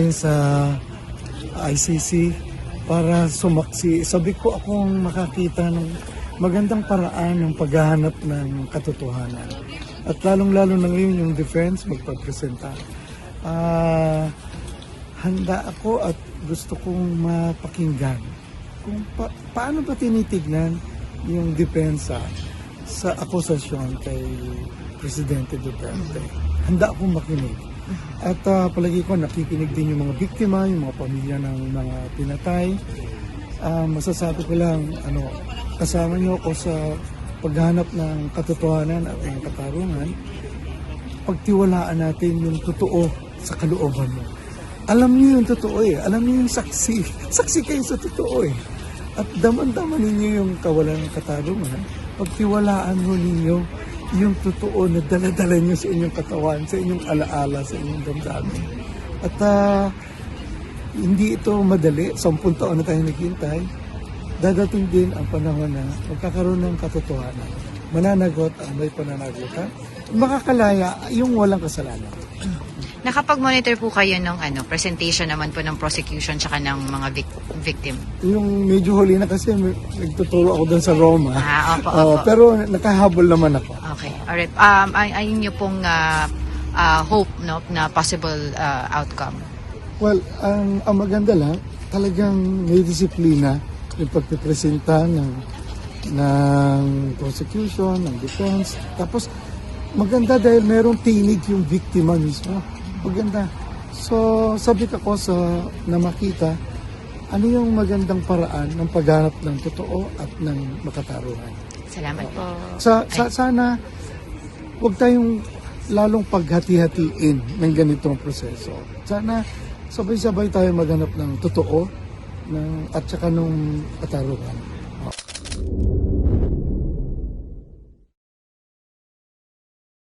namin sa ICC para sumaksi. Sabi ko akong makakita ng magandang paraan ng paghahanap ng katotohanan. At lalong-lalo na ngayon yung defense magpapresenta. Handa ako at gusto kong mapakinggan kung paano ba tinitignan yung depensa sa akusasyon kay Presidente Duterte. Handa akong makinig. At palagi ko nakikinig din yung mga biktima, yung mga pamilya ng mga pinatay. Masasabi ko lang, kasama niyo ako sa paghanap ng katotohanan at ng katarungan. Pagtiwalaan natin yung totoo sa kalooban mo. Alam niyo yung totoo eh. Alam niyo yung saksi. Saksi kayo sa totoo eh. At daman-daman ninyo yung kawalan ng katarungan. Pagtiwalaan mo ninyo yung totoo na dala-dala nyo sa inyong katawan, sa inyong alaala, sa inyong damdamin. At hindi ito madali. 10 taon na tayo naghihintay. Dadating din ang panahon na magkakaroon ng katotohanan. Mananagot ang may pananagutan. Makakalaya yung walang kasalanan. Nakapag-monitor po kayo ng presentation naman po ng prosecution tsaka ng mga victim? Yung medyo huli na kasi nagtuturo ako doon sa Roma. Opo. Pero nakahabol naman ako. Okay. Alright. Ayun niyo pong hope na possible outcome? Well, ang maganda lang, talagang may disiplina yung pagpipresenta ng prosecution, ng defense. Tapos maganda dahil merong tinig yung biktima mismo. Maganda. So, sabi ko na makita, ano yung magandang paraan ng paghanap ng totoo at ng makatarungan. Salamat po. Sana, huwag tayong lalong paghati-hatiin ng ganitong proseso. Sana, sabay-sabay tayo maghanap ng totoo at saka ng katarungan.